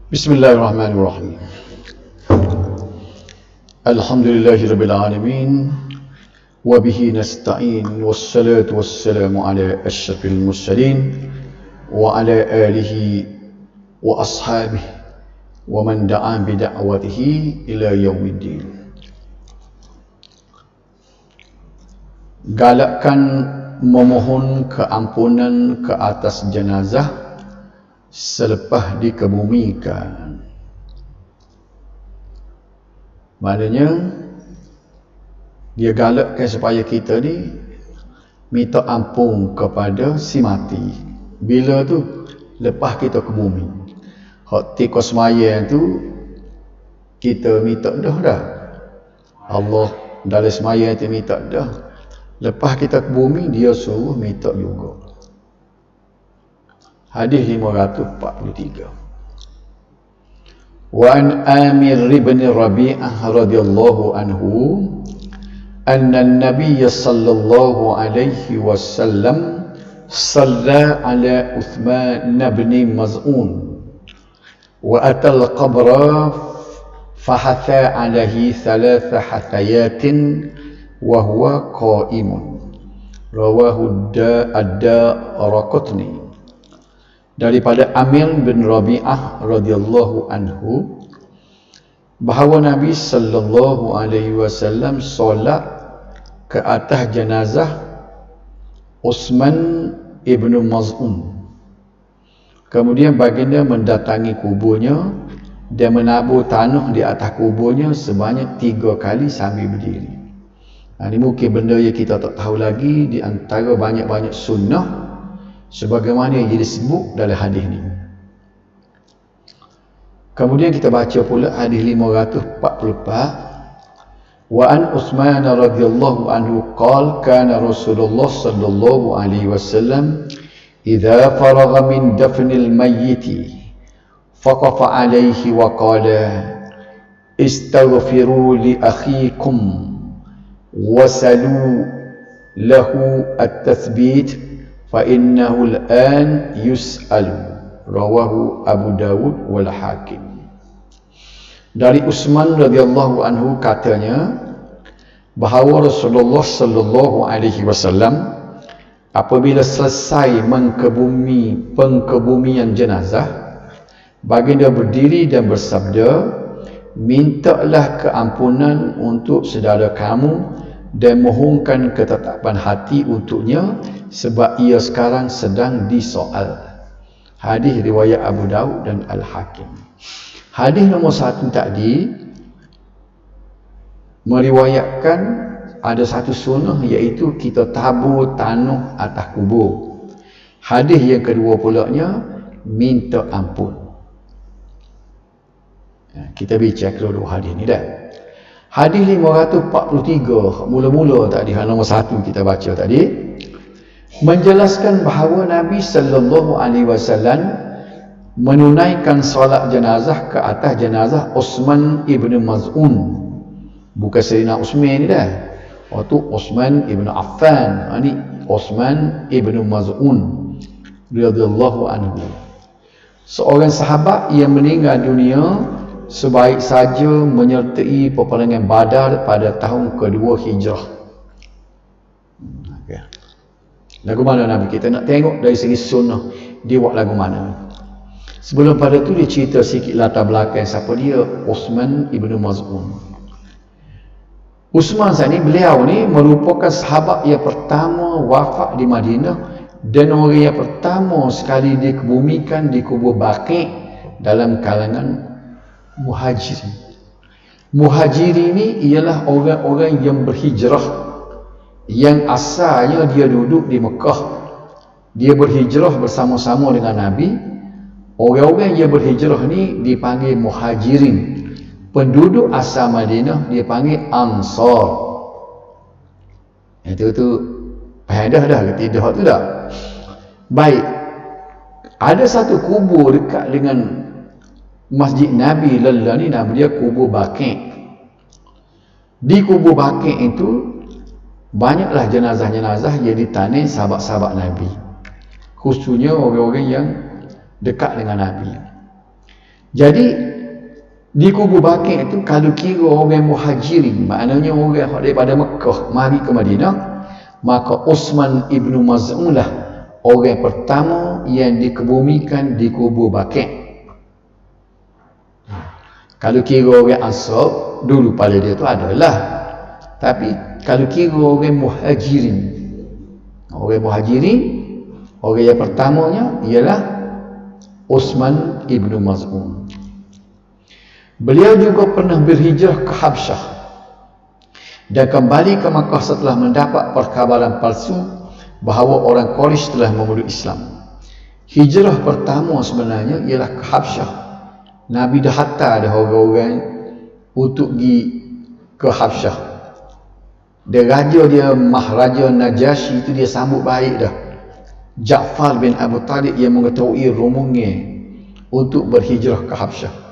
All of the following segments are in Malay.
Bismillahirrahmanirrahim. Alhamdulillahirabbil alamin wa bihi nasta'in wassalatu wassalamu ala asyrafil mursalin wa ala alihi wa ashabihi wa man da'a bi da'watihi ila yaumiddin. Galakkan memohon keampunan ke atas jenazah selepas dikebumikan. Maknanya dia galakkan supaya kita ni minta ampun kepada si mati. Bila tu? Lepas kita ke bumi. Hak tika semayang tu kita minta dah. Allah dalam semayang tu minta dah. Lepas kita ke bumi dia suruh minta juga. Hadis 543. Wa an Amir ibn Rabi'ah radhiyallahu anhu anna an-nabiy sallallahu alaihi wasallam shalla ala Uthman ibn Maz'un wa atal qabra fahatha alaihi thalatha hathayatin wa huwa qa'imun. Rawahu ad-Daraqutni. Daripada Amir bin Rabi'ah radhiyallahu anhu bahawa Nabi sallallahu alaihi wasallam solat ke atas jenazah Uthman ibn Maz'un. Kemudian baginda mendatangi kuburnya dan menabur tanah di atas kuburnya sebanyak 3 kali sambil berdiri. Ini mungkin benda yang kita tak tahu lagi di antara banyak-banyak sunnah sebagaimana yang disebut dalam hadis ni. Kemudian kita baca pula hadis 544. Wa an Uthman radhiyallahu anhu qala kana Rasulullah sallallahu alaihi wasallam idza faragha min dafnil mayyit faqafa alaihi wa qala istaghfiru li akhikum wasalu lahu at-tathbit fa innahu al-an yus'alu. Rawahu Abu Dawud wal Hakim. Dari Uthman radhiyallahu anhu katanya bahawa Rasulullah sallallahu alaihi wasallam apabila selesai pengkebumian jenazah, baginda berdiri dan bersabda, mintalah keampunan untuk saudara kamu dan mohonkan ketetapan hati untuknya sebab ia sekarang sedang disoal. Hadis riwayat Abu Daud dan Al-Hakim. Hadis nombor 1 tadi meriwayatkan ada satu sunnah iaitu kita tabur tanah atas kubur. Hadis yang kedua pulanya minta ampun. Kita bincang kedua hadis ni dah. Hadis 543 mula-mula tadi, nombor 1 kita baca tadi, menjelaskan bahawa Nabi sallallahu alaihi wasallam menunaikan solat jenazah ke atas jenazah Uthman ibn Maz'un. Bukan Sayyidina Uthman ni dah. Waktu Uthman ibn Affan, ini Uthman ibn Maz'un radhiyallahu anhu. Seorang sahabat yang meninggal dunia sebaik saja menyertai peperangan Badar pada tahun kedua Hijrah. Lagu mana Nabi? Kita nak tengok dari segi sunnah dia buat lagu mana. Sebelum pada tu dia cerita sikit latar belakang siapa dia, Uthman ibn Maz'un. Uthman ni, beliau ni merupakan sahabat yang pertama wafat di Madinah dan orang yang pertama sekali dikebumikan di kubur Baqi' dalam kalangan Muhajirin. Muhajirin ni ialah orang-orang yang berhijrah, yang asalnya dia duduk di Mekah. Dia berhijrah bersama-sama dengan Nabi. Orang-orang yang berhijrah ni dipanggil Muhajirin. Penduduk asal Madinah dia panggil Ansar. Itu payah dah ke tidak tu dah. Baik. Ada satu kubur dekat dengan Masjid Nabi Lalla ni, nama dia kubur Baqi'. Di kubur Baqi' itu banyaklah jenazah-jenazah yang ditandai sahabat-sahabat Nabi, khususnya orang-orang yang dekat dengan Nabi. Jadi di kubur Baqi' itu kalau kira orang Muhajirin, maknanya orang daripada Mekah mari ke Madinah, maka Uthman ibnu Maz'un lah orang pertama yang dikebumikan di kubur Baqi'. Kalau kira orang Ansar dulu pada dia tu adalah, tapi kalau kira orang Muhajirin, orang yang pertamanya ialah Uthman ibnu Maz'un. Beliau juga pernah berhijrah ke Habsyah dan kembali ke Makkah setelah mendapat perkabaran palsu bahawa orang Quraisy telah memeluk Islam. Hijrah pertama sebenarnya ialah ke Habsyah. Nabi dah hantar dah orang-orang untuk pergi ke Habsyah. Dia Maharaja Najasyi itu dia sambut baik dah Ja'far bin Abu Talib yang mengetahui rombongan untuk berhijrah ke Habsyah.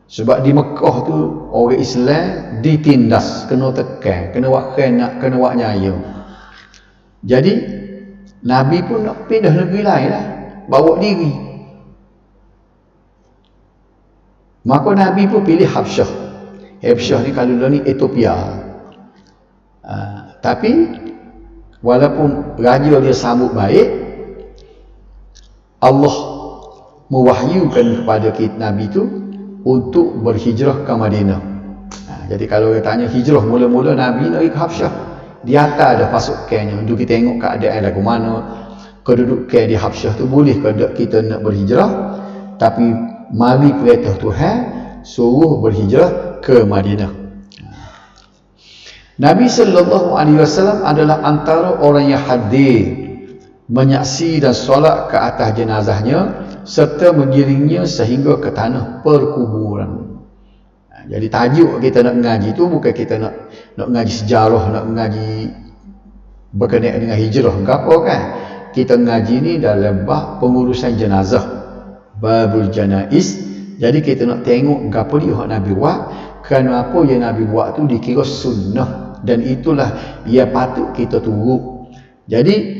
Sebab di Mekah tu orang Islam ditindas, kena tekan, kena buat khianat, kena buat nyaya. Jadi Nabi pun nak pindah negeri lain lah, bawa diri. Maka Nabi pun pilih Habsyah. Habsyah ni kalau dulu ni Ethiopia. Tapi walaupun raja dia sambut baik, Allah mewahyukan kepada Nabi tu untuk berhijrah ke Madinah. Jadi kalau orang tanya hijrah mula-mula Nabi nak pergi ke Habsyah, di atas ada pasukannya untuk kita tengok keadaan lagu mana, kedudukan di Habsyah tu boleh ke tak kita nak berhijrah, tapi mari perintah Tuhan suruh berhijrah ke Madinah. Nabi SAW adalah antara orang yang hadir menyaksi dan solat ke atas jenazahnya serta mengiringnya sehingga ke tanah perkuburan. Jadi tajuk kita nak mengaji tu bukan kita nak mengaji sejarah, nak mengaji berkenaan dengan hijrah ke apa kan. Kita mengaji ni dalam bab pengurusan jenazah, babul janaiz. Jadi kita nak tengok apa dia Nabi buat, kerana apa yang Nabi buat tu dikira sunnah dan itulah yang patut kita turut. Jadi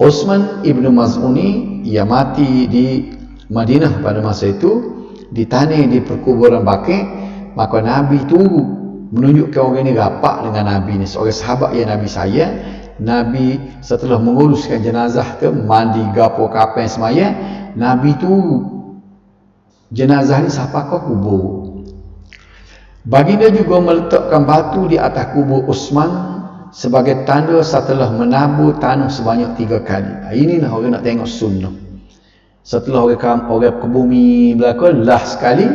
Uthman ibnu Maz'un ni ia mati di Madinah pada masa itu, ditanam di perkuburan Baqi'. Maka Nabi turut menunjukkan orang ni rapat dengan Nabi ni, seorang sahabat yang Nabi sayang. Nabi setelah menguruskan jenazah tu, mandi gapo kapan semayang, Nabi turut jenazah ni sampai ke kubur. Baginda juga meletakkan batu di atas kubur Uthman sebagai tanda setelah menabur tanah sebanyak 3 kali. Inilah orang nak tengok sunnah. Setelah orang ke bumi belakang last sekali,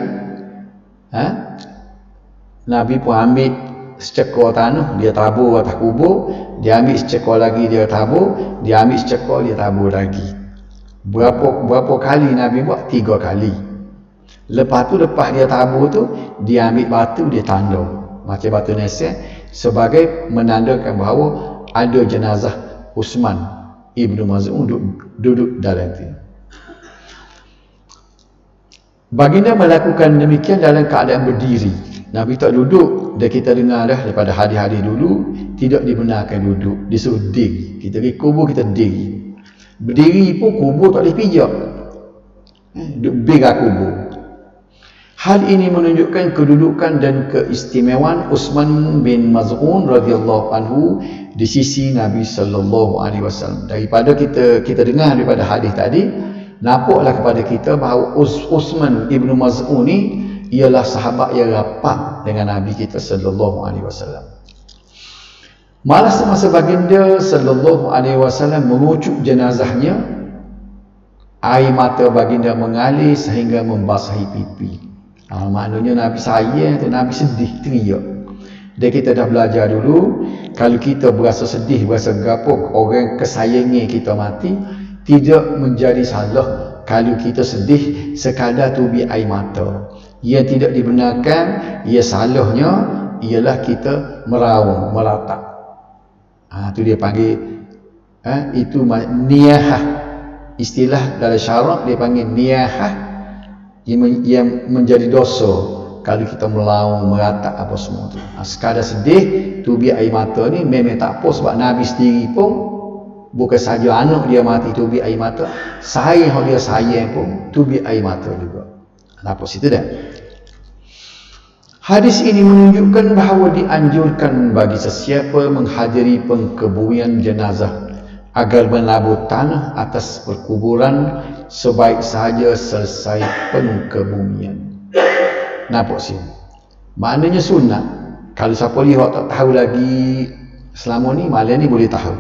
Nabi pun ambil secekor tanah, dia tabur atas kubur, dia ambil secekor lagi, dia tabur, dia ambil secekor, dia tabur lagi. Berapa kali Nabi buat? 3 kali. Lepas dia tabur tu, dia ambil batu, dia tandang macam batu nesek sebagai menandakan bahawa ada jenazah Uthman ibnu Maz'un duduk dalam itu. Baginda melakukan demikian dalam keadaan berdiri. Nabi tak duduk. Dan kita dengar dah daripada hadis-hadis dulu, tidak dibenarkan duduk, disuruh diri. Kita pergi kubur, kita diri. Berdiri pun kubur tak boleh pijak. Duduk bega kubur. Hal ini menunjukkan kedudukan dan keistimewaan Uthman bin Maz'un radhiyallahu anhu di sisi Nabi sallallahu alaihi wasallam. Daripada kita dengar daripada hadis tadi, nampaklah kepada kita bahawa Uthman ibnu Maz'un ni ialah sahabat yang rapat dengan Nabi kita sallallahu alaihi wasallam. Malah semasa baginda sallallahu alaihi wasallam mengucuk jenazahnya, air mata baginda mengalir sehingga membasahi pipi. Maknanya Nabi sayang tu, Nabi sedih, teriak. Dan kita dah belajar dulu, kalau kita berasa sedih, berasa gapuk, orang kesayangan kita mati, tidak menjadi salah kalau kita sedih sekadar tubi air mata. Yang tidak dibenarkan, ia salahnya ialah kita meraung, meratap. Itu dia panggil itu niyahah. Istilah dalam syarak dia panggil niyahah, yang menjadi dosa kalau kita melaung, meratap apa semua tu. Sekadar sedih, tubi air mata ni memang tak apa, sebab Nabi sendiri pun bukan saja anak dia mati tubi air mata, sayang dia sayang pun tubi air mata juga. Nampak situ dah. Hadis ini menunjukkan bahawa dianjurkan bagi sesiapa menghadiri pengkebumian jenazah agar menabur tanah atas perkuburan sebaik sahaja selesai pengkebumian. Nampak sini? Maknanya sunat. Kalau siapa lihat tak tahu lagi selama ni, malam ni boleh tahu.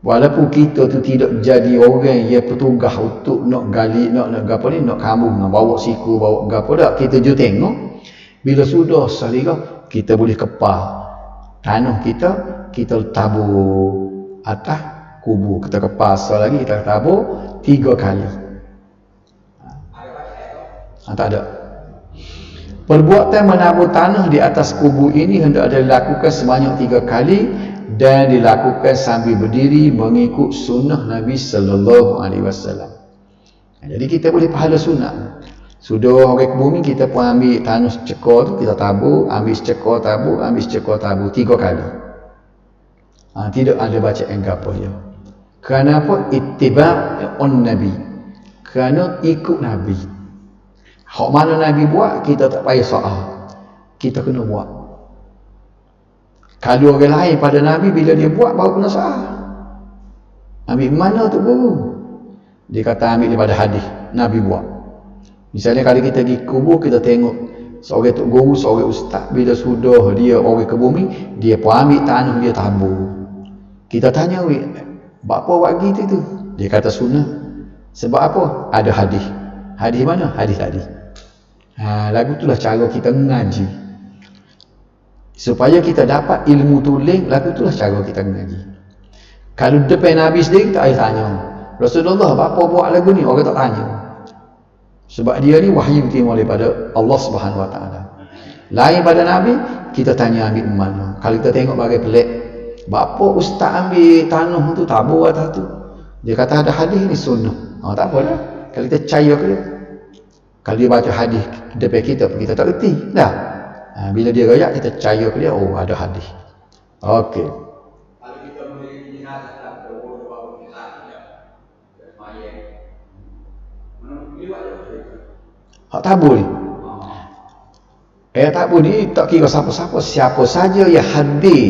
Walaupun kita tu tidak jadi orang yang petugas untuk nak gali, nak apa ni, nak kambung, nak bawa siku, bawa gapo dak, kita je tengok. Bila sudah selera, kita boleh kepah tanah kita tabur atas kubur. Kita kepah lagi, kita tabur 3 kali. Tak ada. Perbuatan menabur tanah di atas kubur ini hendaklah dilakukan sebanyak 3 kali dan dilakukan sambil berdiri mengikut sunnah Nabi sallallahu alaihi wasallam. Jadi kita boleh pahala sunat. Sudah orang ke bumi, kita pun ambil tanah secekor tu, kita tabur, ambil secekor tabur, ambil secekor tabur 3 kali. Tidak ada bacaan gapo je. Kerana apa? Ittiba' Nabi. Kerana ikut Nabi. Hak mana Nabi buat, kita tak payah soal. Kita kena buat. Kalau orang lain pada Nabi, bila dia buat, baru kena soal. Ambil mana tu guru? Dia kata ambil daripada hadis. Nabi buat. Misalnya kalau kita pergi kubur, kita tengok seorang tok guru, seorang ustaz, bila sudah dia orang ke bumi, dia pun ambil tanah, dia tabur. Kita tanya, apa buat gitu tu? Dia kata sunnah. Sebab apa? Ada hadis. Hadis mana? Hadis tadi. Lagu itulah cara kita mengaji. Supaya kita dapat ilmu tuling, lagu itulah cara kita mengaji. Kalau depan Nabi sendiri, tak payah tanya. Rasulullah, apa buat lagu ni? Orang tak tanya. Sebab dia ni wahyu diterima daripada Allah Subhanahu Wa Taala. Lain pada Nabi, kita tanya ambil mana. Kalau kita tengok bagai pelik, bapa ustaz ambil tanah tu tabur atas tu. Dia kata ada hadis ni sunnah. Tak apa dah. Kalau kita percaya ke dia. Kalau dia baca hadis depan kita tak reti. Dah. Bila dia royak, kita percaya ke dia, oh ada hadis. Okey. Kalau kita memiliki jenazah dalam bawa jenazah mayat. Hak tabur ni. Tabur ni tak kira siapa saja yang hadir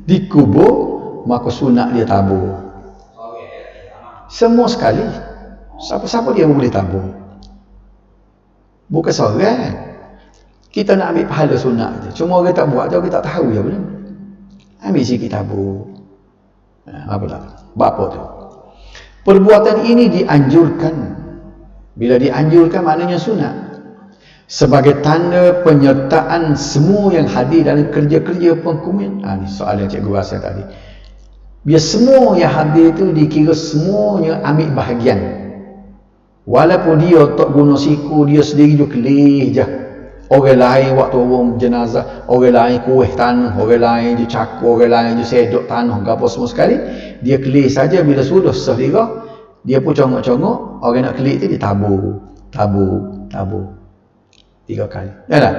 di kubur, maka sunat dia tabur. Semua sekali. Siapa-siapa dia boleh tabur. Bukan seorang. Kita nak ambil pahala sunat je. Cuma orang tak buat je, orang tak tahu je boleh. Ambil sikit tabur. Apa tak? Bapa tu. Perbuatan ini dianjurkan. Bila dianjurkan maknanya sunat. Sebagai tanda penyertaan semua yang hadir dalam kerja-kerja pengkumian. Ni soalan cikgu rasa tadi. Biar semua yang hadir itu dikira semuanya ambil bahagian. Walaupun dia tak guna siku, dia sendiri dia kelih je. Orang lain waktu orang jenazah, orang lain kuih tanah, orang lain je cakur, orang lain je sedok tanah, apa semua sekali. Dia kelih saja. Bila sudah selera, dia pun congok-congok, orang nak kelih tu dia tabur. 3 kali. Yalah.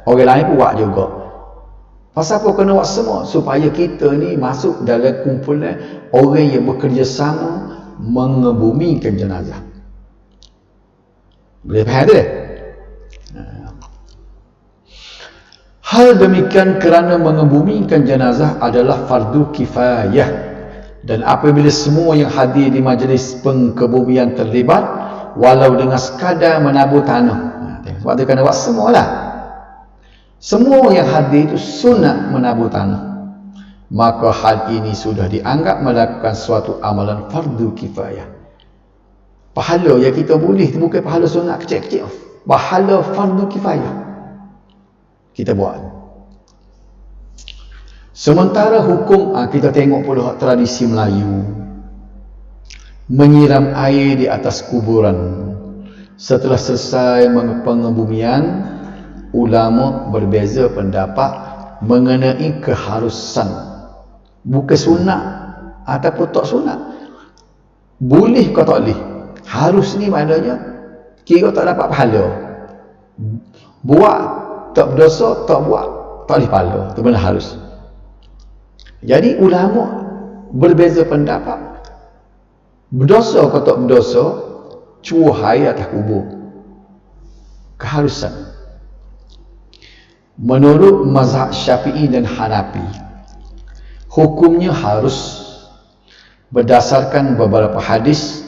Orang lain pun buat juga. Pasal apa kena buat semua? Supaya kita ni masuk dalam kumpulan orang yang bekerjasama mengebumikan jenazah. Boleh faham tak? Hal demikian kerana mengebumikan jenazah adalah fardu kifayah, dan apabila semua yang hadir di majlis pengkebumian terlibat walau dengan sekadar menabur tanah, sebab dia kena buat semualah. Semua yang hadir itu sunat menabur tanah, maka hal ini sudah dianggap melakukan suatu amalan fardu kifayah. Pahala yang kita boleh itu bukan pahala sunat kecil-kecil, pahala fardu kifayah kita buat. Sementara hukum, kita tengok pula tradisi Melayu, menyiram air di atas kuburan. Setelah selesai pengebumian, ulama berbeza pendapat mengenai keharusan. Bukan sunat ataupun tak sunat. Boleh ke tak boleh? Harus ni maknanya kira tak dapat pahala. Buat tak berdosa, tak buat tak boleh pahala. Itu benar harus. Jadi ulama berbeza pendapat. Berdosa atau tak berdosa, cuah air atas kubur. keharusan. Menurut mazhab Syafi'i dan Hanafi, hukumnya harus berdasarkan beberapa hadis,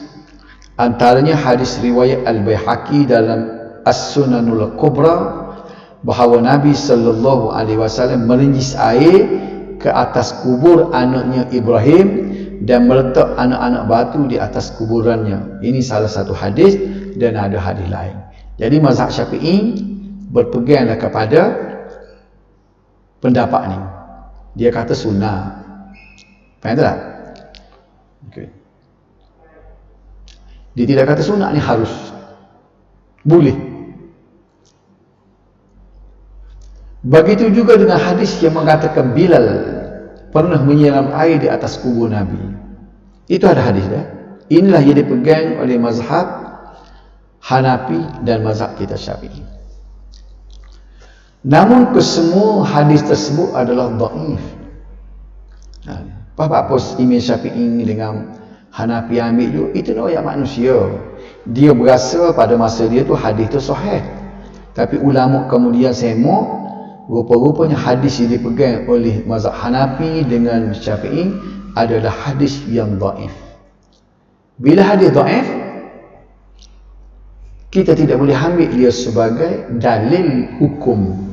antaranya hadis riwayat Al-Baihaqi dalam As-Sunanul Kubra bahawa Nabi sallallahu alaihi wasallam merenjis air ke atas kubur anaknya Ibrahim dan meletak anak-anak batu di atas kuburannya. Ini salah satu hadis dan ada hadis lain. Jadi mazhab Syafi'i berpeganglah kepada pendapat ni. Dia kata sunnah. Faham tak? Okey. Dia tidak kata sunnah ni harus. Boleh. Begitu juga dengan hadis yang mengatakan Bilal pernah menyiram air di atas kubur Nabi. Itu ada hadis dah. Inilah yang dipegang oleh mazhab Hanafi dan mazhab kita Syafi'i. Namun kesemua hadis tersebut adalah dhaif. Apa Imam Syafi'i dengan Hanafi ambil juga, itu noyak manusia. Dia berasa pada masa dia tu hadis tu sahih. Tapi ulama kemudian semua rupa-rupanya hadis yang dipegang oleh mazhab Hanafi dengan Syafi'i adalah hadis yang dhaif. Bila hadis dhaif, kita tidak boleh ambil dia sebagai dalil hukum.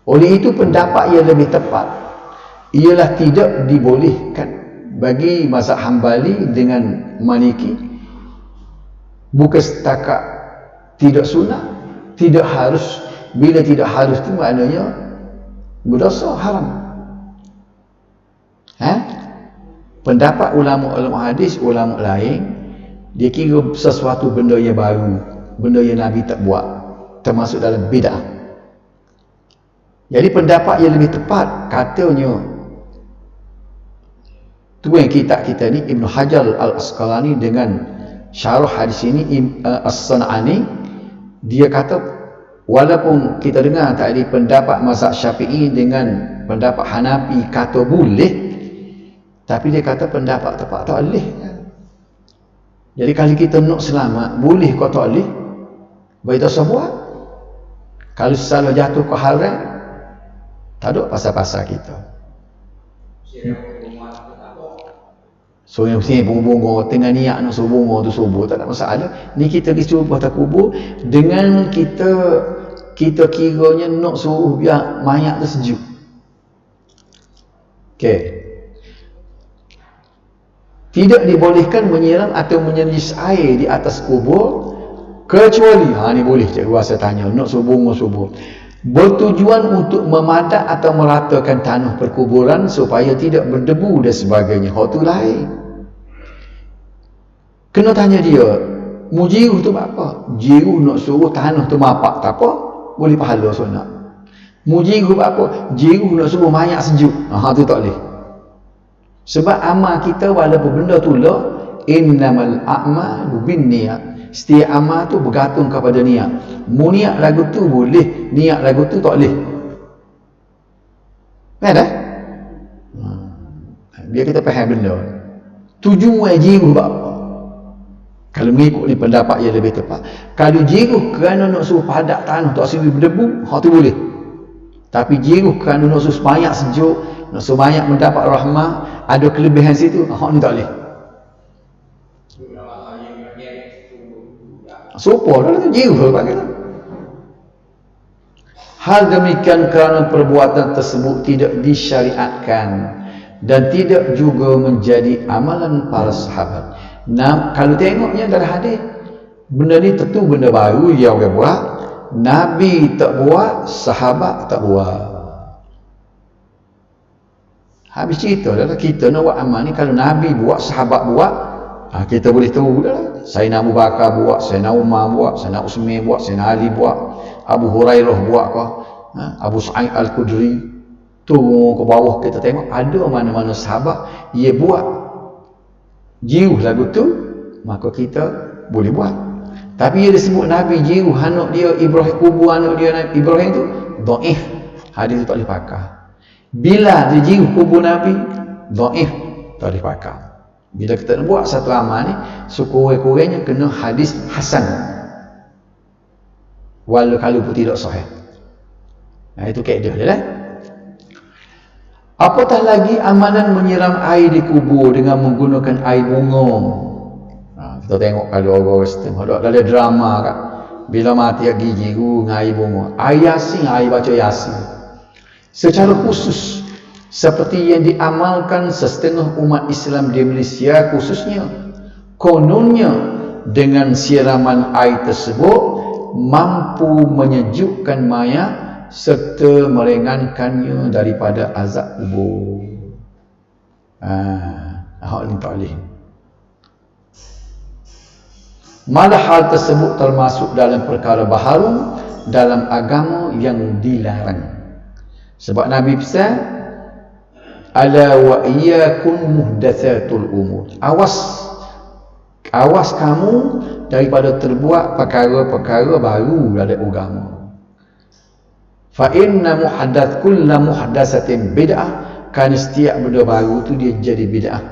Oleh itu pendapat yang lebih tepat ialah tidak dibolehkan bagi mazhab Hambali dengan Maliki, bukan setakat tidak sunnah, tidak harus. Bila tidak harus tu maknanya berdosa, haram. Pendapat ulama-ulama hadis, ulama lain, dia kira sesuatu benda yang baru, benda yang Nabi tak buat, termasuk dalam bid'ah. Jadi pendapat yang lebih tepat katanya, tu yang kitab kita ni Ibn Hajar Al-Asqalani dengan syarah hadis ini As-San'ani, dia kata walaupun kita dengar tadi pendapat mazhab Syafi'i dengan pendapat Hanafi kata boleh, tapi dia kata pendapat tepat tak boleh. Jadi kalau kita nak selamat, boleh kau tak boleh, baik tak usah buat. Kalau salah jatuh ke haram, tak ada pasal-pasal kita. So yang mesti bunga tengah niat nak subuh bunga tu subuh, tak ada masalah. Ni kita pergi subuh atas kubur dengan kita kiranya nak suruh biar mayat tu sejuk. Okey. Tidak dibolehkan menyiram atau menyenjis air di atas kubur kecuali ni boleh cikgu rasa tanya nak subuh bunga subuh, bertujuan untuk memadat atau meratakan tanah perkuburan supaya tidak berdebu dan sebagainya. Hak tu lain. Kena tanya dia, mujiruh tu apa? Jiruh nak suruh tanah tu mapak, tak apa, boleh pahala sunat. Mujiruh apa? Jiruh nak suruh mayat sejuk, tu tak boleh. Sebab amal kita walaupun benda tu lah, innamal a'malu binniyat. Setiap amal tu bergantung kepada niat. Mu niat lagu tu boleh, niat lagu tu tak boleh. Kan dah? Biar kita faham benda. Tujuan jiruh apa? Kalau mengikut ni pendapat yang lebih tepat, kalau jiruh kerana nak suruh padat tanah tak sini berdebu, hak tu boleh. Tapi jiruh kerana nak suruh mayat sejuk, nak suruh mayat mendapat rahmah, ada kelebihan situ, hak ni tak boleh. Supaya dah tu jiruh pakai tu. Hal demikian kerana perbuatan tersebut tidak disyariatkan dan tidak juga menjadi amalan para sahabat. Kalau tengoknya dalam hadis, benda ni tentu benda baru yang orang buat. Nabi tak buat, sahabat tak buat. Habis cerita dah, kita nak buat amal ni, kalau Nabi buat, sahabat buat, kita boleh tahu dah. Sayyidina Abu Bakar buat, Sayyidina Umar buat, Sayyidina Utsman buat, Sayyidina Ali buat, Abu Hurairah buat kah, Abu Sa'id Al-Khudri. Turun ke bawah kita tengok ada mana-mana sahabat ia buat jiruh lagu tu, maka kita boleh buat. Tapi dia disebut Nabi jiruh anak dia Ibrahim, kubur anak dia Ibrahim tu dhaif, hadis tu tak boleh pakai. Bila dia jiruh kubur Nabi, dhaif, tak boleh pakai. Bila kita nak buat satu amal ni, sekurang-kurangnya kena hadis hasan. walau kalau pun tidak sahih. Itu kaedah dia lah. Apatah lagi amalan menyiram air di kubur dengan menggunakan air bunga. Kita tengok kalau orang Western ada drama kan, bila mati gigi dengan air bunga, air yasin, air baca yasin secara khusus, seperti yang diamalkan setengah umat Islam di Malaysia khususnya. Kononnya dengan siraman air tersebut mampu menyejukkan mayat serta meringankannya daripada azab kubur. Hak ni tak boleh. Malah hal tersebut termasuk dalam perkara baharu dalam agama yang dilarang. Sebab Nabi pesan, ala wa iyyakum muhdatsatul umur. Awas kamu daripada terbuat perkara-perkara baru dalam agama. Fa inna kullu muhdatsatin bid'ah, kan setiap benda baru tu dia jadi bid'ah.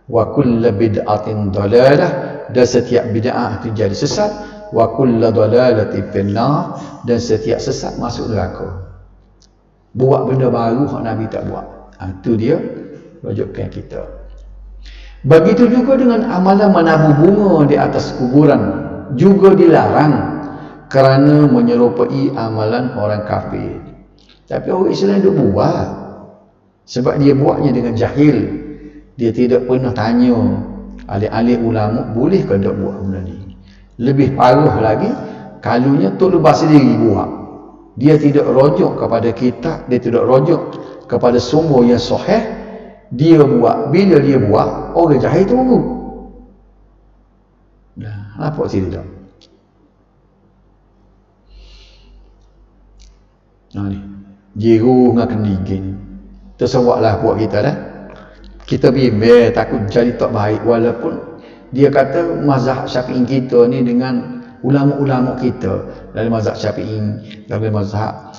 Wa kullu bid'atin dalalah, dan setiap bid'ah itu jadi sesat. Wa kullu dalalatin finnar, dan setiap sesat masuk neraka. Buat benda baru hak Nabi tak buat. Itu dia rujukan kita. Begitu juga dengan amalan menabur bunga di atas kuburan juga dilarang kerana menyerupai amalan orang kafir. Tapi orang Islam duk buat sebab dia buatnya dengan jahil. Dia tidak pernah tanya ahli-ahli ulama boleh ke tak buat benda ni. Lebih parah lagi, kalunya Tok Lebah sendiri buat. Dia tidak rujuk kepada kitab, dia tidak rujuk kepada sumber yang sahih. Dia buat, bila dia buat, orang jahil tunggu. Nah, apa sih dia? Ni, jiru dengan kendigin. Tersawaklah buat kita dah. Kita bimbang takut jadi tak baik, walaupun dia kata mazhab Syafi'i kita ni dengan ulama-ulama kita dalam mazhab Syafi'i, dalam mazhab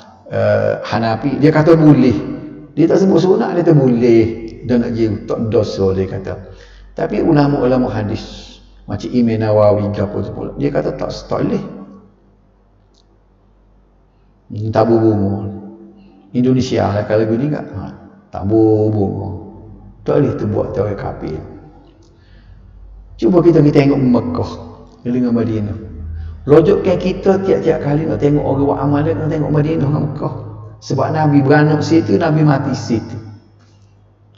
Hanafi, dia kata boleh. Dia tak sebut sunat, dia kata boleh dan nak jiru, tak dosa dia kata. Tapi ulama-ulama hadis macam Imam Nawawi apa tu pula, dia kata tak boleh. Tabur bunga Indonesia lah kalau gini tak, tabur bunga tak boleh tu buat orang kafir. Cuba kita tengok Mekah dengan Madinah. Rojokkan kita tiap-tiap kali nak tengok orang buat amalan, nak tengok Madinah dengan Mekah. Sebab Nabi beranak situ, Nabi mati situ.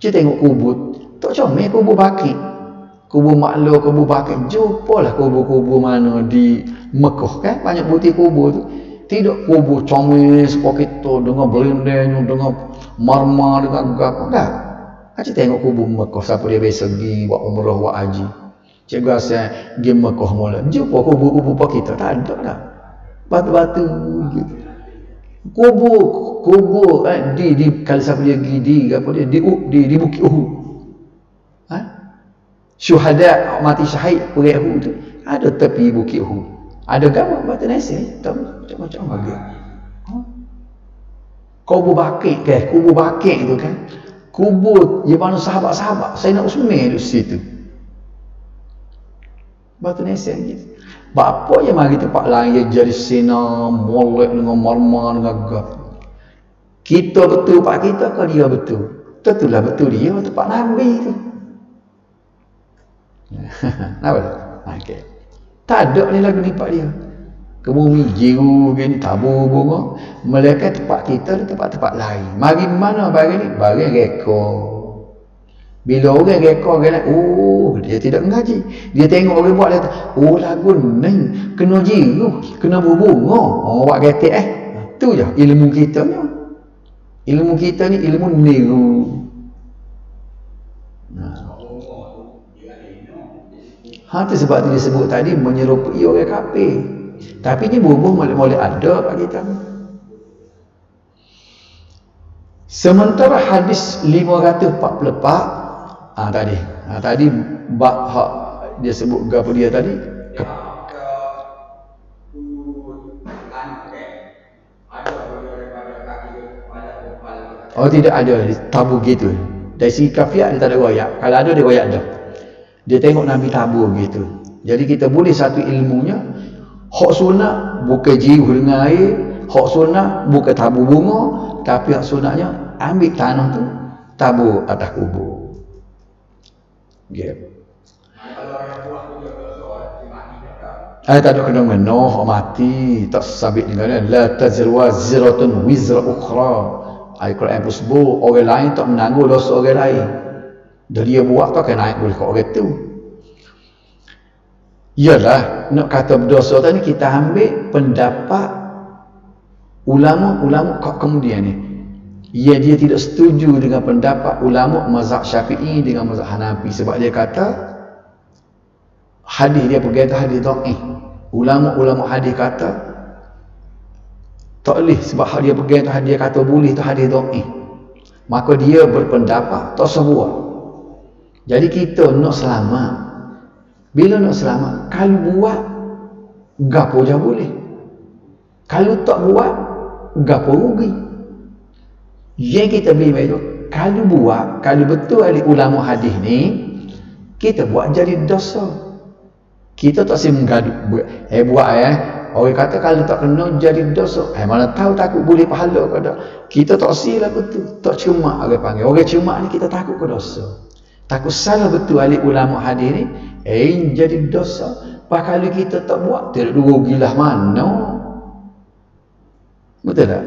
Kita tengok kubur, tak comel kubur Baqi, kubur Maklo, kubur Baqi. Jumpalah kubur-kubur mana di Mekah kan, banyak putih kubur tu. Tidak kubur comel seperti kita dengan berendahnya, dengan marmar, dengan apa. Tak. Kita tengok kubur Mekah, siapa dia biasa pergi buat umrah, buat haji. Cikgu asal pergi Mekah mula, jumpa kubur-kubur kita, tak ada dah. Batu-batu gitu. Kubur di kalau siapa dia pergi di Bukit Uhud. Syuhada mati syahid pergi Uhud tu ada tepi Bukit Uhud. Ada gambar batu nasi, tak macam-macam lagi. Kubur Baqi kan, kubur Baqi tu kan. Kubur di mana sahabat-sahabat saya nak usmai di situ. Batu nasi gitu. Bapa yang mari tempat lain yang jadi sinar molek dengan marmar dengan gap. Kita betul pak kita ke dia betul? Tentulah betul dia tempat Nabi tu. Nampak tak? Okey. Tak ada ni lagu ni pak dia. Kebumi jiru gini tabur bunga, mereka tempat kita di tempat-tempat lain. Mari mana barang ni? Barang reka. Bila orang reka orang dia tidak mengaji. Dia tengok orang buat dia kata, lagu ni kena jiru, kena berbunga. Buat getek tu je ilmu kita ni. Ilmu kita ni ilmu niru. Itu sebab dia sebut tadi menyerupai orang kafir. Tapi ni bubuh boleh ada bagi kita. Sementara hadis 544 tadi bab hak dia sebut gapo dia tadi tidak ada tabur gitu. Dari segi kafiat dia tak ada riwayat. Kalau ada dia riwayat dah. Dia tengok Nabi tabur gitu. Jadi kita boleh satu ilmunya Hak sunat bukan jiruh dengan air, hak sunat bukan tabur bunga, tapi hak sunatnya ambil tanah tu tabur atas kubur. Kalau orang buat tu dia dosa, dia mati dah. Tak ada kena-mena, hak mati tak sabit dengan dia. La tazir waziratun wizra ukhra. Al-Quran pun sebut orang lain tak menanggung dosa orang lain. Dan dia buat tak kena naik boleh kat orang tu. Yalah, nak kata berdosa tadi kita ambil pendapat ulama-ulama kat kemudian ni. Ya, dia tidak setuju dengan pendapat ulama mazhab Syafi'i dengan mazhab Hanafi sebab dia kata hadis dia pegang hadis dhaif. Ulama-ulama hadis kata tak boleh sebab dia pegang hadis dia kata boleh tu hadis dhaif. Maka dia berpendapat tak sebuah. Jadi kita nak selamat. Bila nak selamat, kalau buat gapo je boleh. Kalau tak buat gapo rugi. Yang kita beli itu, kalau buat, kalau betul ahli ulama hadis ni, kita buat jadi dosa. Kita tak si menggaduh. Buat orang kata kalau tak kena jadi dosa. Mana tahu takut boleh pahala ke tak. Kita tak silah betul. Tak cuma orang panggil. Orang cuma ni kita takut ke dosa. Takut salah betul ahli ulama hadis ni, jadi dosa. Pak kalau kita tak buat, tidak rugilah mana. Betul tak?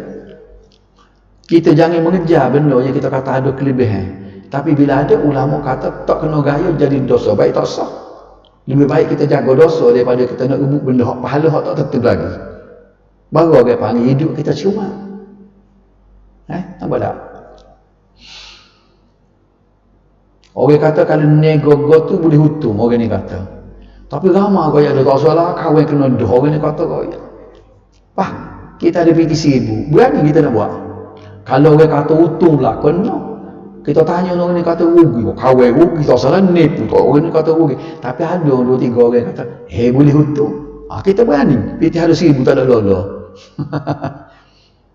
Kita jangan mengejar benda yang kita kata ada kelebihan. Tapi bila ada ulama kata tak kena gaya jadi dosa, baik tak sah. Lebih baik kita jaga dosa daripada kita nak rebut benda hak pahala hak tak tentu lagi. Baru orang panggil hidup kita cuma. Nampak tak? Orang kata kalau negogo tu boleh hutum, orang ni kata. Tapi ramai gaya ada tak salah kahwin kena dah, orang ni kata gaya. Kita ada petisi 1,000. Berani kita nak buat. Kalau orang kata hutum lah, kena. Kita tanya orang ni kata rugi. Kahwin rugi, tak salah nipu. Orang ni kata rugi. Tapi ada 2-3 orang kata, boleh hutum. Kita berani. Piti harus 1,000 tak ada lola.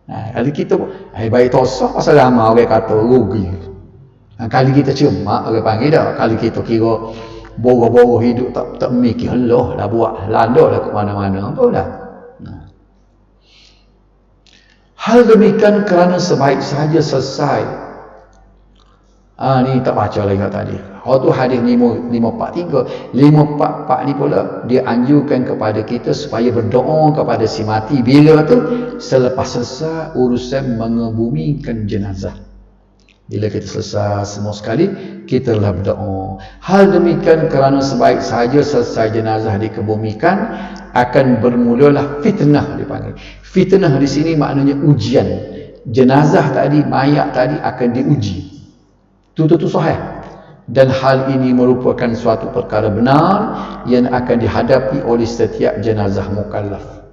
Kalau kita, baik tosak pasal ramai orang kata rugi. Kali kita cuma, orang panggil dah. Kali kita kira boroh-boroh hidup tak mikir. Allah dah buat. Landa dah ke mana-mana. Apa dah? Hal demikian kerana sebaik sahaja selesai. Ni tak baca lagi tadi. Tu hadis 543. 544 ni pula dia anjurkan kepada kita supaya berdoa kepada si mati. Bila tu? Selepas selesai urusan mengebumikan jenazah. Bila kita selesai semua sekali, kita telah berdoa. Hal demikian kerana sebaik sahaja selesai jenazah dikebumikan, akan bermulalah fitnah dipanggil. Fitnah di sini maknanya ujian. Jenazah tadi, mayat tadi akan diuji. Itu sahih. Dan hal ini merupakan suatu perkara benar yang akan dihadapi oleh setiap jenazah mukallaf.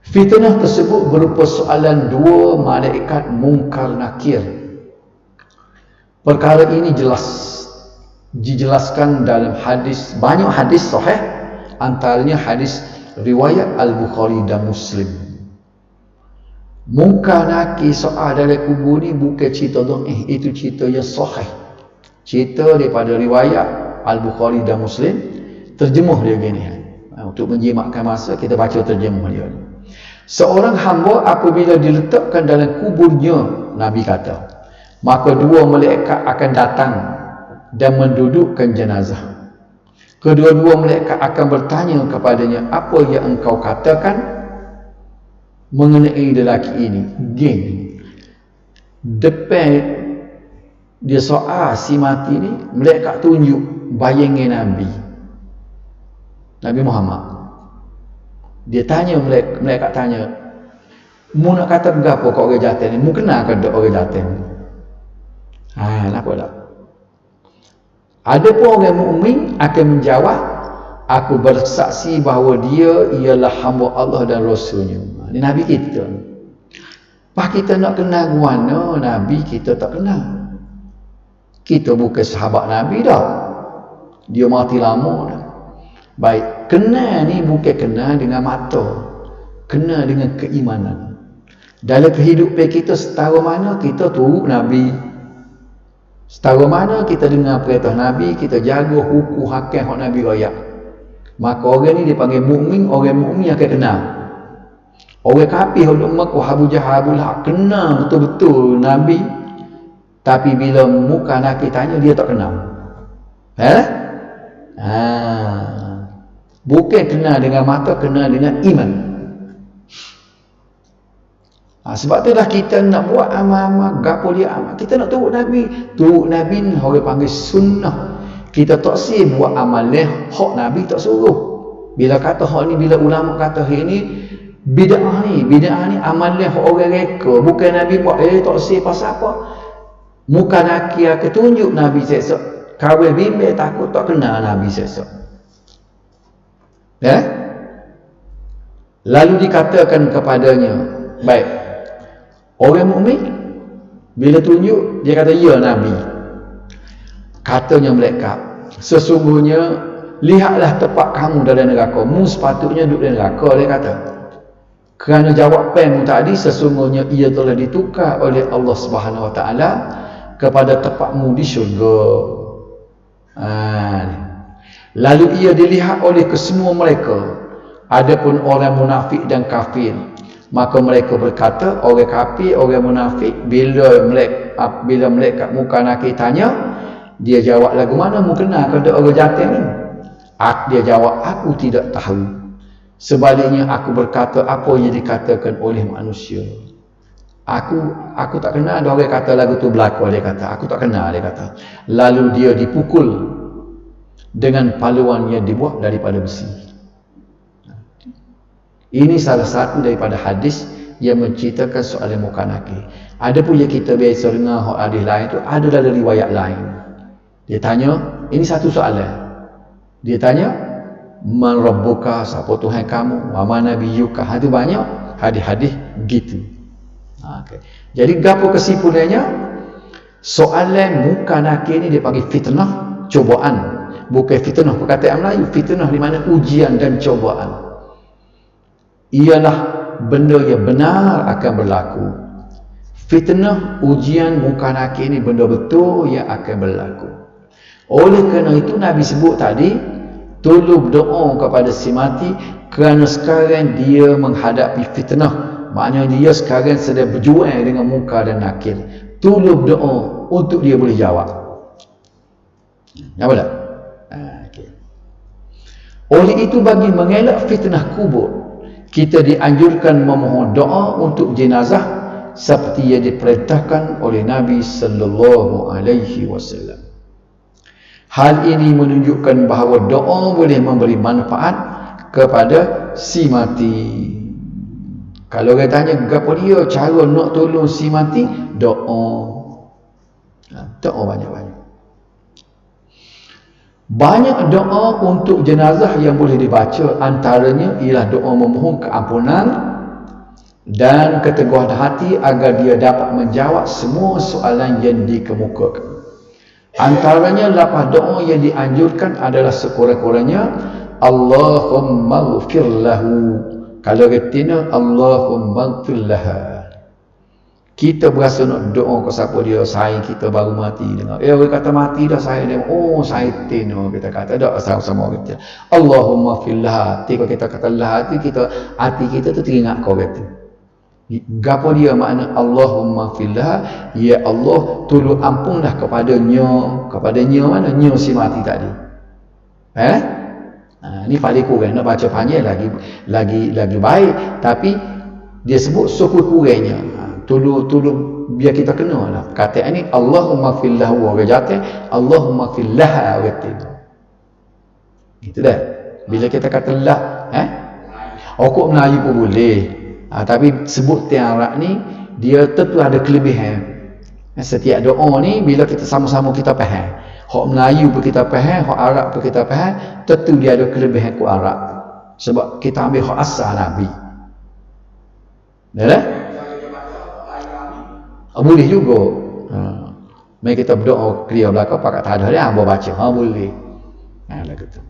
Fitnah tersebut berupa soalan 2 malaikat munkar nakir. Perkara ini dijelaskan dalam hadis, banyak hadis sahih, antaranya hadis riwayat Al-Bukhari dan Muslim. Munkar nakir soal dalam kubur ni bukan cerita dhaif, itu cerita yang sahih. Cerita daripada riwayat Al-Bukhari dan Muslim. Terjemuh dia gini. Untuk menjimatkan masa, kita baca terjemuh dia. Seorang hamba apabila diletakkan dalam kuburnya, Nabi kata, maka 2 malaikat akan datang dan mendudukkan jenazah. Kedua-dua malaikat akan bertanya kepadanya, apa yang engkau katakan mengenai lelaki ini? Geng. Depan dia soal si mati ni, malaikat tunjuk bayangin Nabi Muhammad. Dia tanya, malaikat tanya, mu nak kata apa kau orang jatuh ni? Mu kenal ke orang jatuh ni? Kenapa tak? Ada pun orang mukmin akan menjawab, aku bersaksi bahawa dia ialah hamba Allah dan Rasulnya. Ini Nabi kita. Kita nak kenal mana Nabi kita tak kenal. Kita bukan sahabat Nabi dah. Dia mati lama dah. Baik, kenal ni bukan kenal dengan mata. Kenal dengan keimanan. Dalam kehidupan kita setara mana kita turut Nabi. Setara mana kita dengar perintah Nabi, kita jaga hukum hakim hak Nabi raya. Maka orang ni dipanggil mukmin, orang mukmin akan kenal. Orang kafir orang Mekah Abu Jahal Abu Lahab kenal betul-betul Nabi, tapi bila muka Nabi tanya dia tak kenal. Bukan kenal dengan mata, kenal dengan iman. Sebab tu dah kita nak buat amal-amal, gapo dia amal, kita nak turut Nabi. Turut Nabi ni orang panggil sunnah. Kita tak sih buat amal hak Nabi tak suruh. Bila kata hak ni, bila ulama kata hak ni bid'ah ni amal hak orang reka, bukan Nabi buat, tak sih pasal apa? Muka Nabi akan tunjuk Nabi sesok. Kawin bimbing takut tak kenal Nabi sesok. Lalu dikatakan kepadanya, baik, orang mukmin bila tunjuk dia kata ya Nabi. Katanya malaikat, sesungguhnya lihatlah tempat kamu dalam neraka, mu sepatutnya duduk dalam neraka. Dia kata, kerana jawapanmu tadi sesungguhnya ia telah ditukar oleh Allah Subhanahu Wa Taala kepada tempatmu di syurga. Lalu ia dilihat oleh kesemua mereka. Adapun orang munafik dan kafir, maka mereka berkata, orang kafir, orang munafik, bila malaikat muka nakir tanya, dia jawab lagu mana mu kenal kepada orang jantan ni? Dia jawab, aku tidak tahu. Sebaliknya aku berkata apa yang dikatakan oleh manusia. Aku tak kenal. Ada orang kata lagu tu berlaku, dia kata aku tak kenal, dia kata. Lalu dia dipukul dengan paluan yang dibuat daripada besi. Ini salah satu daripada hadis yang menceritakan soal muka nakir. Ada pun yang kita biasa dengar hadis lain tu, ada dalam riwayat lain. Dia tanya, ini satu soalan. Dia tanya, man rabbuka, siapa Tuhan kamu? Wa man nabiyyuka. Itu banyak hadis-hadis gitu. Okay. Jadi gapo kesimpulannya? Soalan muka nakir ni dia panggil fitnah, cobaan. Bukan fitnah perkataan Melayu, fitnah di mana ujian dan cobaan. Ialah benda yang benar akan berlaku. Fitnah, ujian, muka nakir ni benda betul yang akan berlaku. Oleh kerana itu Nabi sebut tadi, tolong berdoa kepada si mati kerana sekarang dia menghadapi fitnah. Maknanya dia sekarang sedang berjuang dengan muka dan nakir. Tolong berdoa untuk dia boleh jawab. Apa tak? Okay. Oleh itu bagi mengelak fitnah kubur, kita dianjurkan memohon doa untuk jenazah seperti yang diperintahkan oleh Nabi sallallahu alaihi wasallam. Hal ini menunjukkan bahawa doa boleh memberi manfaat kepada si mati. Kalau orang tanya gapo dia cara nak tolong si mati, doa. Doa banyak-banyak. Banyak doa untuk jenazah yang boleh dibaca, antaranya ialah doa memohon keampunan dan keteguhan hati agar dia dapat menjawab semua soalan yang dikemukakan. Antaranya lafaz doa yang dianjurkan adalah sekurang-kurangnya Allahumma ghfir lahu. Kalau retina Allahumma ghfir laha. Kita berasa nak doa ke siapa dia sayang kita baru mati dengar. Orang kata mati dah sayang dia. Oh syaitan kita kata dak sama-sama orang kita. Allahumma ghfir laha. Kalau kita kata laha hati kita tu teringat kau kata. Gapo dia makna Allahumma ghfir laha, ya Allah tolong ampunlah kepadanya mana nya si mati tadi. Ni paling kurang nak baca panjang lagi baik, tapi dia sebut sekurang-kurangnya. Tolong biar kita kena lah kata ini Allahumma ghfir lahu wa jata, Allahumma ghfir laha wa jata. Gitu dah. Bila kita kata lah, okok Melayu pun boleh. Tapi sebut tiang Arab ni dia tentu ada kelebihan. Setiap doa ni bila kita sama-sama kita faham. Hak Melayu pun kita faham, hak Arab pun kita faham, tentu dia ada kelebihan ku Arab. Sebab kita ambil hak asal Nabi. Dah? Boleh juga. Mari kita berdoa clear belakang pakat tak ada dia hamba baca. Boleh. Lagu tu.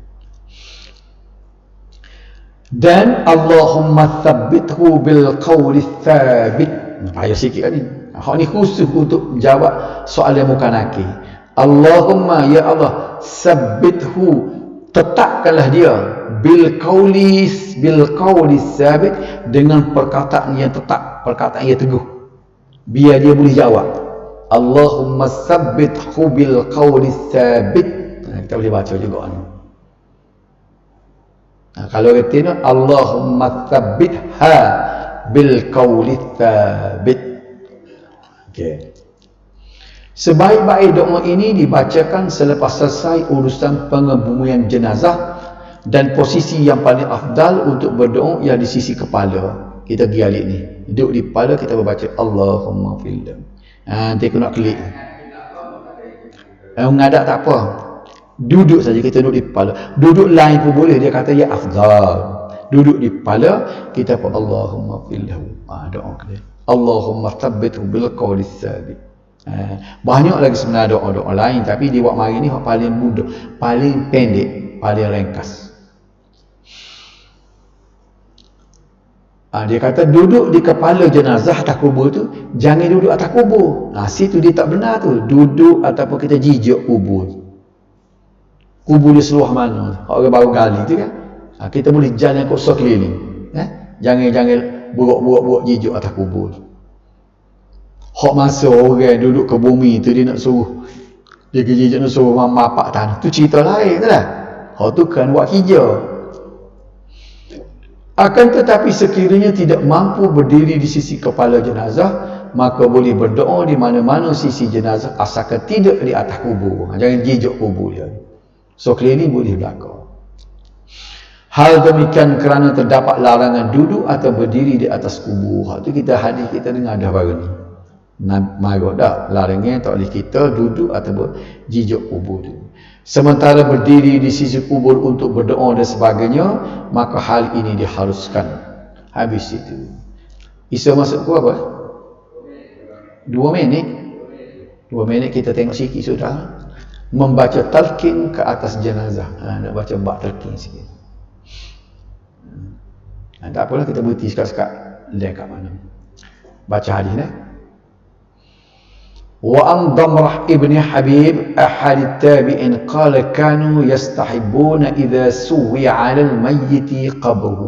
Dan Allahumma thabbithu bil qawli thabit. Payah sikit kan ni. Hak ni khusus untuk menjawab soalan muka nakir. Allahumma ya Allah thabbithu, tetapkanlah dia bil qawli sabit, dengan perkataan yang tetap, perkataan yang teguh, biar dia boleh jawab. Allahumma sabbithu bil qawli sabit. Kita boleh baca juga ni. Kalau kata ni Allahumma sabbitha bil qawli sabit. Okey. Sebaik-baik doa ini dibacakan selepas selesai urusan pengebumian jenazah, dan posisi yang paling afdal untuk berdoa ialah di sisi kepala. Kita pergi alik ni, duduk di kepala, kita berbaca Allahumma fillah. Nanti aku nak klik. Mengadap tak apa, duduk saja, kita duduk di kepala. Duduk lain pun boleh, dia kata ya afdal. Duduk di kepala, kita pun Allahumma fillah. Doa kita, Allahumma thabbithu bil qawli sabit. Banyak lagi sebenarnya doa-doa lain, tapi di waktu mari ni paling mudah, paling pendek, paling ringkas. Dia kata duduk di kepala jenazah atas kubur tu, jangan duduk atas kubur. Situ dia tak benar tu, duduk ataupun kita jijak kubur. Kubur di seluruh mana, orang baru gali tu kan. Kita boleh jalan kosong keliling. Jangan buruk-buruk jijak atas kubur. Hak masa orang duduk ke bumi tu, dia nak suruh, dia gigit nak suruh mapak tanah, tu cerita lain tu lah. Hak tu kan buat hijau. Akan tetapi sekiranya tidak mampu berdiri di sisi kepala jenazah, maka boleh berdoa di mana-mana sisi jenazah, asalkan tidak di atas kubur. Jangan jijak kubur dia. So keliling boleh berlaku. Hal demikian kerana terdapat larangan duduk atau berdiri di atas kubur. Hak tu kita hadis kita dengar dah baru ni. Marah dah, larangan tak boleh kita duduk atau jijak kubur tu. Sementara berdiri di sisi kubur untuk berdoa dan sebagainya, maka hal ini diharuskan. Habis itu Isa masuk ku apa? 2 minit. 2 minit kita tengok sikit sudah. Membaca talqin ke atas jenazah. Nak baca bab talqin sikit. Tak apalah, kita berhenti sekat-sekat kat mana. Baca hadis ni. وعن ضمرة ابن حبيب أحد التابعين قال كانوا يستحبون إذا سوي على الميت قبره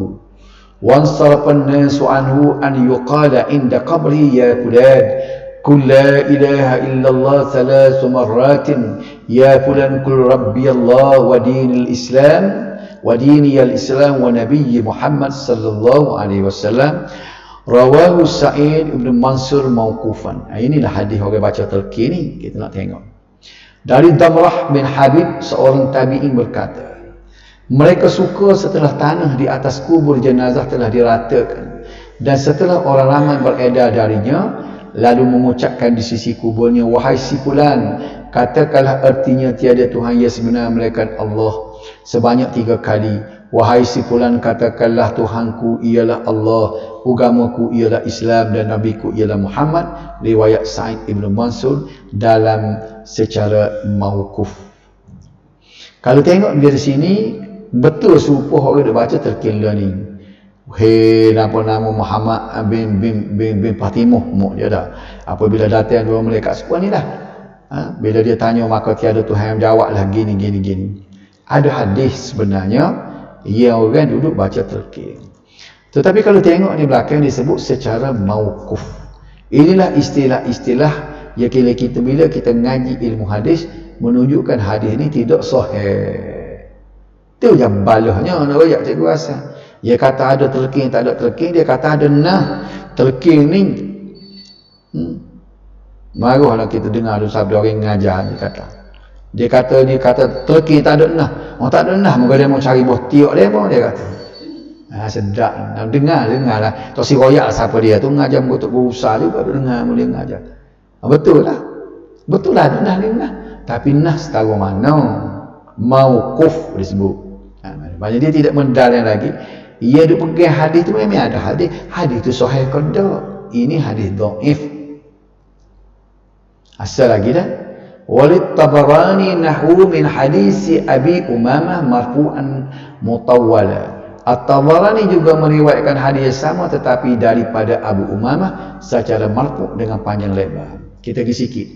وانصرف الناس عنه أن يقال عند قبره يا فلان قل لا إله إلا الله 3 مرات يا فلان قل ربي الله ودين الإسلام وديني الإسلام ونبي محمد صلى الله عليه وسلم. Rawahu Sa'id ibn Mansur mauqufan. Inilah hadis orang baca talqin ni, kita nak tengok. Dari Damrah bin Habib, seorang tabi'in berkata, mereka suka setelah tanah di atas kubur jenazah telah diratakan dan setelah orang ramai beredar darinya, lalu mengucapkan di sisi kuburnya, wahai si fulan, katakanlah artinya tiada Tuhan yang sebenar melainkan Allah sebanyak 3 kali. Wahai si fulan, katakanlah Tuhanku ialah Allah, agamaku ialah Islam dan nabiku ialah Muhammad. Riwayat Sa'id ibn Mansur dalam secara mauquf. Kalau tengok dari sini, betul serupa orang dia baca talqin learning. Hei, nama Muhammad bin Fatimah muk dia dah. Apabila datang dua malaikat sepuan ni dah. Bila dia tanya, maka tiada Tuhan yang jawablah gini. Ada hadis sebenarnya yang orang duduk baca talqin. Tetapi kalau tengok di belakang disebut secara mauquf. Inilah istilah-istilah yang kita bila kita ngaji ilmu hadis menunjukkan hadis ni tidak sahih. Itu yang balahnya nak royak cikgu rasa. Dia kata ada talqin, tak ada talqin, dia kata ada nah talqin ni. Marahlah kita dengar ada sabda orang ngajar dia kata talqin tak ada nah. Orang tak ada nah, moga dia mau cari buah tiok dia pun, dia kata. Sedap. Dengarlah. Tok si royak siapa dia tu ngajar untuk berusaha juga dengar boleh ngajar. Betul lah. Betul lah nah ni nah. Tapi nah setara mana? Mauquf disebut. Maksudnya dia tidak mendalil lagi. Ia duk pegang hadis tu memang ada hadis. Hadis tu sahih ke tak? Ini hadis dhaif. Asal lagi dah. Walid Tabarani nahwu min hadisi Abi Umamah marfu'an mutawwala. At-Tabarani juga meriwayatkan hadis sama tetapi daripada Abu Umamah secara marfu' dengan panjang lebar. Kita pergi sikit.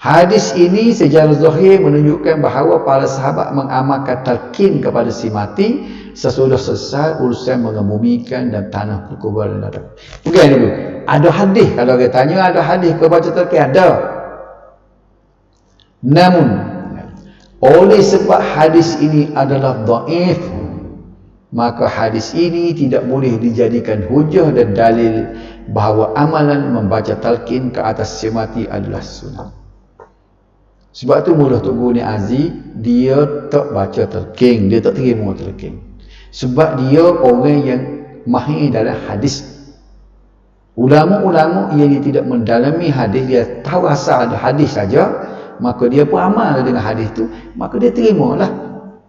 Hadis ini secara zahir menunjukkan bahawa para sahabat mengamalkan talqin kepada si mati sesudah selesai urusan mengebumikan dan tanah berkuburan ada. Bukan dulu. Ada hadis, kalau kita tanya ada hadis ke baca talqin, ada. Namun oleh sebab hadis ini adalah dhaif, maka hadis ini tidak boleh dijadikan hujah dan dalil bahawa amalan membaca talqin ke atas si mati adalah sunat. Sebab tu mula Tok Guru ni Aziz, dia tak baca talqin, dia tak terima talqin. Sebab dia orang yang mahir dalam hadis. Ulama-ulama yang dia tidak mendalami hadis, dia tahu asal ada hadis saja, maka dia pun amal dengan hadis tu, maka dia terimalah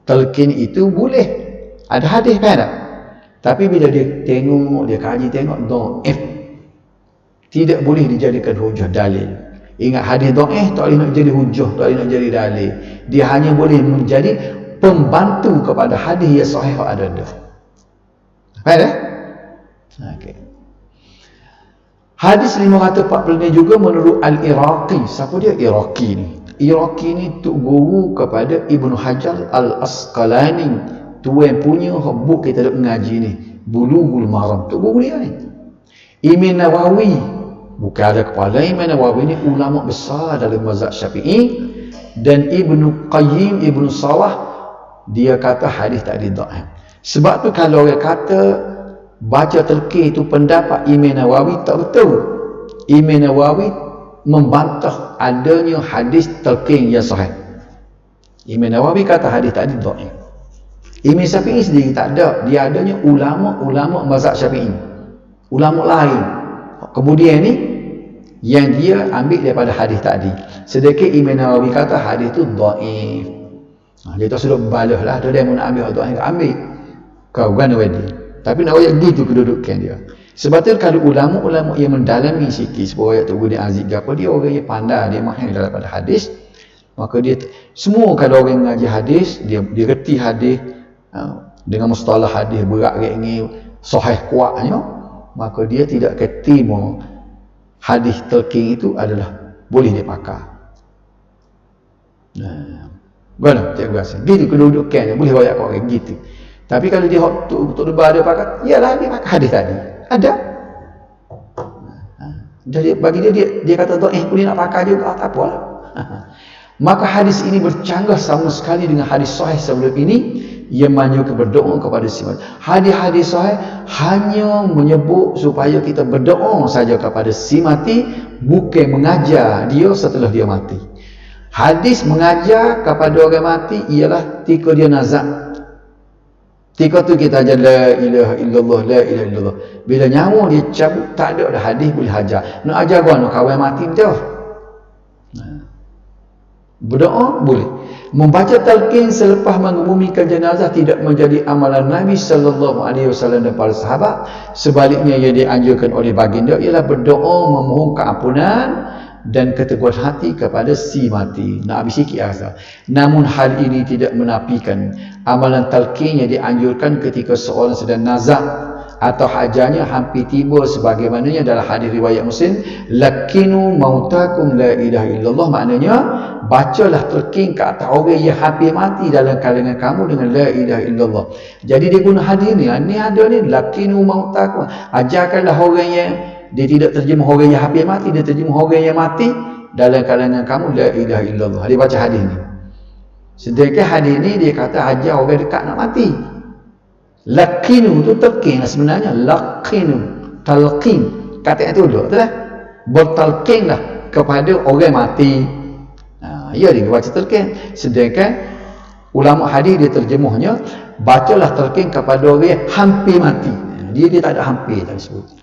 talqin itu boleh. Ada hadis kan tak? Tapi bila dia tengok, dia kaji tengok dhaif, tidak boleh dijadikan hujah dalil. Ingat hadis dhaif tak boleh nak jadi hujah, tak boleh nak jadi dalil. Dia hanya boleh menjadi pembantu kepada hadis yang sahih ada. Faham tak? Okey. Hadis 540 ni juga menurut Al-Iraqi. Siapa dia Iraqi ni? Iraqi ni Tok Guru kepada Ibnu Hajar Al-Asqalani. Tuan punya buku kita duk mengaji ni, Bulughul Maram. Tok Guru dia ni. Imam Nawawi, bukan ada kepala Imam Nawawi ni ulama besar dalam mazhab Syafi'i, dan Ibnu Qayyim, Ibnu Salah, dia kata hadis tak dhaif. Sebab tu kalau orang kata baca talqin itu pendapat Imam Nawawi, tak betul. Imam Nawawi membantah adanya hadis talqin yang sahih. Imam Nawawi kata hadis tak dhaif. Imam Syafi'i sendiri tak ada, dia adanya ulama-ulama mazhab Syafi'i, ulama lain. Kemudian ni yang dia ambil daripada hadis tadi. Sedangkan Imam Nawawi kata hadis tu dhaif. Dia tak sudah balah lah, dia mau nak ambil dhaif, ambil. Kau kan wedi. Tapi nak ayat gitu kedudukan dia. Sebab tu kalau ulama-ulama yang mendalami sikit sebab ayat tu Guru Aziz apa, dia orang yang pandai, dia mahir daripada hadis, maka dia semua kalau orang ngaji hadis, dia reti hadis dengan mustalah hadis berat ni sahih kuatnya, maka dia tidak ketima hadis talqin itu adalah boleh dipakai. Mana cikgu rasa gitu kedudukannya, boleh ayat kau orang gitu. Tapi kalau dia untuk debat dia pakai, iyalah dia pakai hadis tadi. Ada. Jadi bagi dia kata dhaif boleh nak pakai juga, tak apalah. Maka hadis ini bercanggah sama sekali dengan hadis sahih sebelum ini yang menunjukkan berdoa kepada si mati. Hadis-hadis sahih hanya menyebut supaya kita berdoa saja kepada si mati, bukan mengajar dia setelah dia mati. Hadis mengajar kepada orang mati ialah ketika dia nazak. Ketika tu kita ajar la ilaha illallah, la ilaha illallah. Bila nyawa dia cabut, tak ada dah hadis boleh ajar. Nak ajar gua nak kawan mati dah. Berdoa boleh. Membaca talqin selepas mengebumikan jenazah tidak menjadi amalan Nabi sallallahu alaihi wasallam dan para sahabat. Sebaliknya yang dianjurkan oleh baginda ialah berdoa memohon keampunan dan keteguhan hati kepada si mati. Nak habis sikit rasa. Namun hal ini tidak menafikan amalan talqin yang dianjurkan ketika seorang sedang nazak atau hajanya hampir tiba, sebagaimananya dalam hadis riwayat Muslim, lakinu mautakum la ilaha illallah, maknanya bacalah talqin ke atas orang yang hampir mati dalam kalangan kamu dengan la ilaha illallah. Jadi dia guna hadis ni ada ni, lakinu mautakum, ajarkanlah orang yang dia tidak terjemah orang yang hampir mati, dia terjemah orang yang mati dalam kalangan kamu la ilaha illallah. Dia baca hadis ni. Sedangkan hadis ni dia kata ajar orang dekat nak mati. Lakinu tu talqin sebenarnya, lakinu talqin kata itu dulu betul tak? Bertalqinlah kepada orang mati. Ya dia baca talqin. Sedangkan ulama hadis dia terjemahnya bacalah talqin kepada orang yang hampir mati. Dia tak ada hampir tak disebut.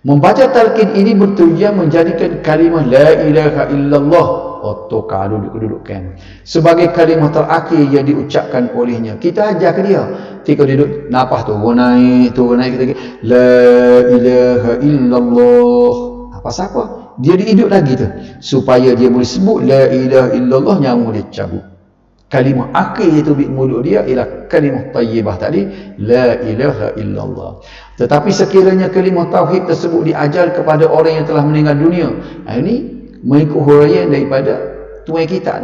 Membaca talqin ini bertujuan menjadikan kalimah la ilaha illallah atau kedudukan sebagai kalimah terakhir yang diucapkan olehnya. Kita ajar ke dia ketika dia duduk nafas turun naik kita la ilaha illallah, apa siapa dia hidup lagi tu supaya dia boleh sebut la ilaha illallah, nyawa dia cabut. kalimah akhir itu di mulut dia ialah kalimah tayyibah tadi, la ilaha illallah. Tetapi sekiranya kalimah tauhid tersebut diajar kepada orang yang telah meninggal dunia, ini mengikut huraian daripada tuan kita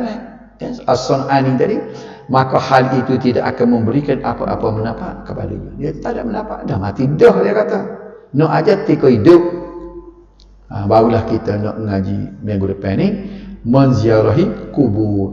As-Sun'ani tadi, maka hal itu tidak akan memberikan apa-apa manfaat kepadanya. Dia tak ada manfaat, dah mati dah, dia kata. Nak ajar tika hidup. Barulah kita nak ngaji minggu depan ni menziarahi kubur.